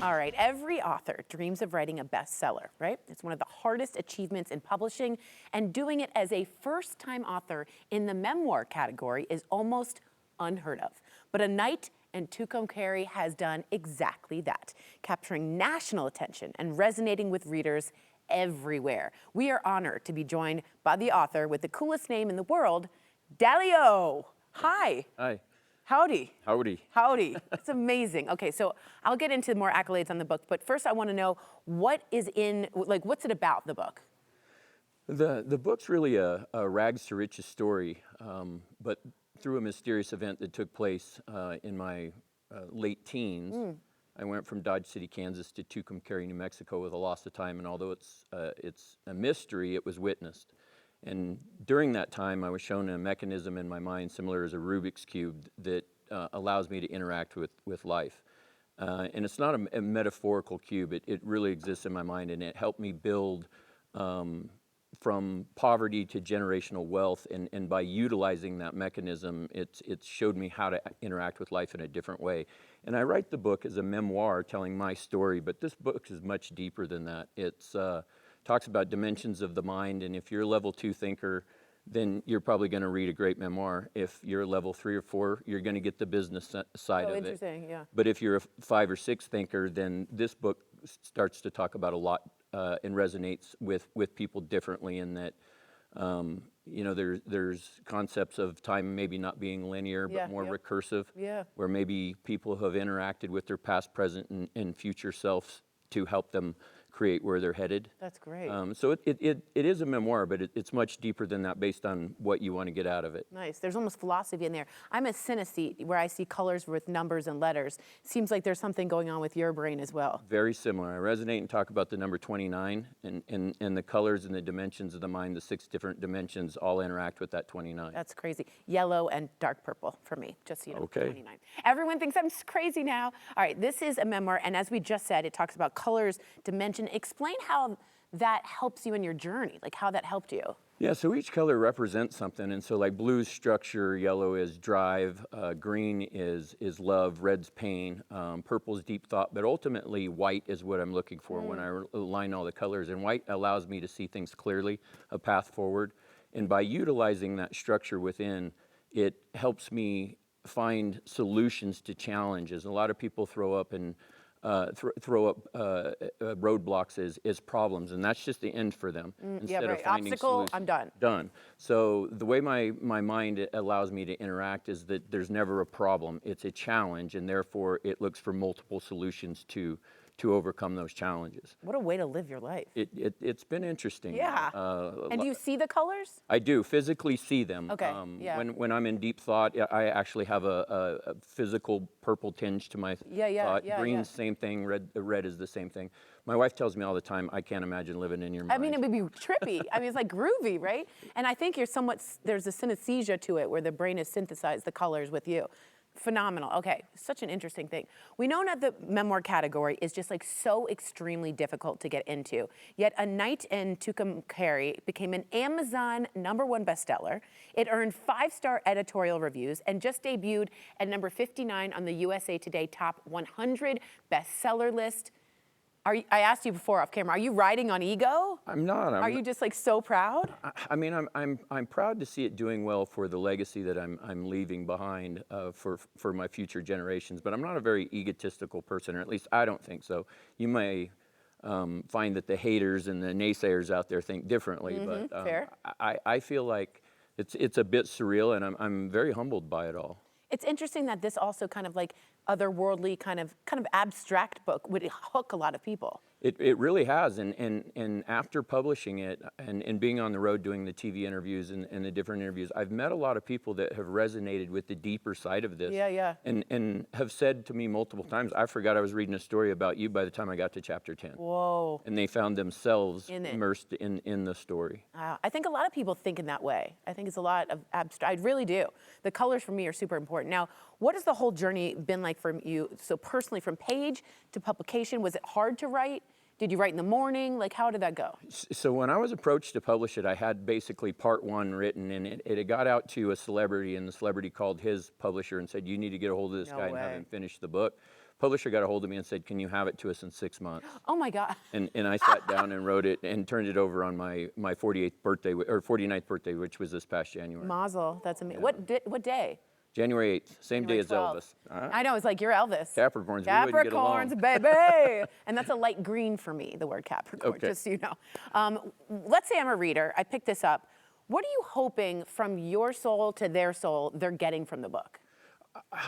All right, every author dreams of writing a bestseller, right? It's one of the hardest achievements in publishing, and doing it as a first-time author in the memoir category is almost unheard of. But A Night in Tucumcari has done exactly that, capturing national attention and resonating with readers everywhere. We are honored to be joined by the author with the coolest name in the world, Dalio. Hi. Hi. Howdy. Howdy. Howdy. It's amazing. Okay, so I'll get into more accolades on the book, but first I want to know what's it about, the book? The book's really a rags to riches story, but through a mysterious event that took place in my late teens. I went from Dodge City, Kansas to Tucumcari, New Mexico with a loss of time, and although it's a mystery, it was witnessed. And during that time, I was shown a mechanism in my mind similar as a Rubik's Cube that allows me to interact with life. And it's not a metaphorical cube. It really exists in my mind, and it helped me build from poverty to generational wealth. And by utilizing that mechanism, it showed me how to interact with life in a different way. And I write the book as a memoir telling my story, but this book is much deeper than that. It's talks about dimensions of the mind, and if you're a level 2 thinker, then you're probably going to read a great memoir. If you're a level 3 or 4, you're going to get the business side of it. Interesting, yeah. But if you're a 5 or 6 thinker, then this book starts to talk about a lot and resonates with people differently in that, you know, there's concepts of time maybe not being linear, but more recursive, where maybe people have interacted with their past, present, and future selves to help them create where they're headed. That's great. So it is a memoir, but it's much deeper than that based on what you want to get out of it. Nice. There's almost philosophy in there. I'm a synesthete where I see colors with numbers and letters. Seems like there's something going on with your brain as well. Very similar. I resonate and talk about the number 29 and the colors and the dimensions of the mind, the 6 different dimensions all interact with that 29. That's crazy. Yellow and dark purple for me, just so you know, okay. 29. Everyone thinks I'm crazy now. All right, this is a memoir, and as we just said, it talks about colors, dimension. Explain how that helps you in your journey, like how that helped you. Yeah, so each color represents something, and so like blue's structure, yellow is drive, green is love, red's pain, purple's deep thought, but ultimately white is what I'm looking for when I align all the colors, and white allows me to see things clearly, a path forward, and by utilizing that structure within, it helps me find solutions to challenges. A lot of people throw up roadblocks as problems, and that's just the end for them. Instead of finding obstacle, solutions. I'm done. Done. So the way my mind allows me to interact is that there's never a problem. It's a challenge, and therefore it looks for multiple solutions to overcome those challenges. What a way to live your life. It's been interesting. Yeah. And do you see the colors? I do physically see them. Okay. When I'm in deep thought, I actually have a physical purple tinge to my thought. Green's same thing. Red is the same thing. My wife tells me all the time, I can't imagine living in your mind. I mean, it would be trippy. I mean, it's like groovy, right? And I think there's a synesthesia to it where the brain has synthesized the colors with you. Phenomenal. Okay, such an interesting thing. We know that the memoir category is just like so extremely difficult to get into. Yet A Night in Tucumcari became an Amazon #1 bestseller. It earned 5-star editorial reviews and just debuted at number 59 on the USA Today Top 100 bestseller list. I asked you before off camera, are you riding on ego? I'm not. Are you just like so proud? I mean, I'm proud to see it doing well for the legacy that I'm leaving behind for my future generations. But I'm not a very egotistical person, or at least I don't think so. You may find that the haters and the naysayers out there think differently, but fair. I feel like it's a bit surreal, and I'm very humbled by it all. It's interesting that this also kind of like otherworldly, kind of abstract book would hook a lot of people. It really has, and after publishing it and being on the road doing the TV interviews and the different interviews, I've met a lot of people that have resonated with the deeper side of this. And have said to me multiple times, I forgot I was reading a story about you by the time I got to chapter 10. Whoa. And they found themselves immersed in the story. I think a lot of people think in that way. I think it's a lot of abstract. I really do. The colors for me are super important. Now, what has the whole journey been like for you? So personally, from page to publication, was it hard to write? Did you write in the morning? Like, how did that go? So when I was approached to publish it, I had basically part 1 written, and it had got out to a celebrity, and the celebrity called his publisher and said, you need to get a hold of this guy and have him finish the book. Publisher got a hold of me and said, can you have it to us in 6 months? Oh my God. And I sat down and wrote it and turned it over on my 48th birthday, or 49th birthday, which was this past January. Mazel, that's amazing. Yeah. What day? January 8th, same day as January Elvis. 12th. I know, it's like you're Elvis. Capricorns, we wouldn't get along. Capricorns, baby. And that's a light green for me, the word Capricorn, Okay. just so you know. Let's say I'm a reader, I picked this up. What are you hoping from your soul to their soul they're getting from the book?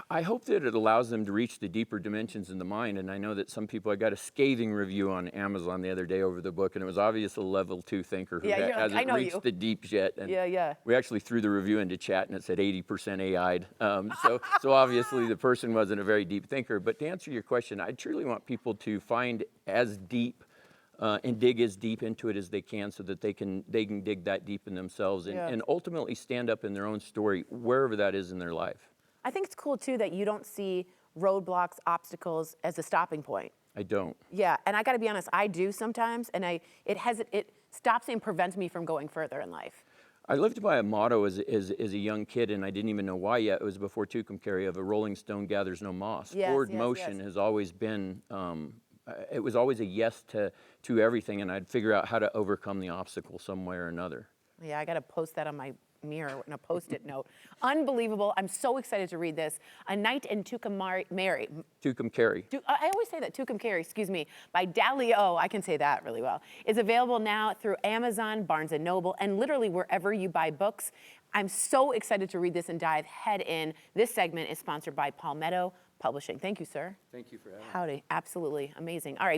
I hope that it allows them to reach the deeper dimensions in the mind. And I know that some people, I got a scathing review on Amazon the other day over the book, and it was obvious a level 2 thinker who Yeah, you're like, hasn't "I know reached you." the deep yet. And Yeah. we actually threw the review into chat, and it said 80% AI'd. So obviously the person wasn't a very deep thinker. But to answer your question, I truly want people to find as deep and dig as deep into it as they can, so that they can dig that deep in themselves and ultimately stand up in their own story, wherever that is in their life. I think it's cool too that you don't see roadblocks, obstacles as a stopping point. I don't. Yeah, and I got to be honest, I do sometimes, and it stops me and prevents me from going further in life. I lived by a motto as a young kid, and I didn't even know why yet. It was before Tucumcari, of a rolling stone gathers no moss. Yes, Forward yes, motion yes. has always been, it was always a yes to everything, and I'd figure out how to overcome the obstacle some way or another. Yeah, I got to post that on my mirror in a Post-it note. Unbelievable. I'm so excited to read this. A Night in Tucumcari. I always say that, Tucumcari, excuse me, by Dalio, I can say that really well, is available now through Amazon, Barnes & Noble, and literally wherever you buy books. I'm so excited to read this and dive head in. This segment is sponsored by Palmetto Publishing. Thank you, sir. Thank you for having me. Howdy, absolutely amazing. All right.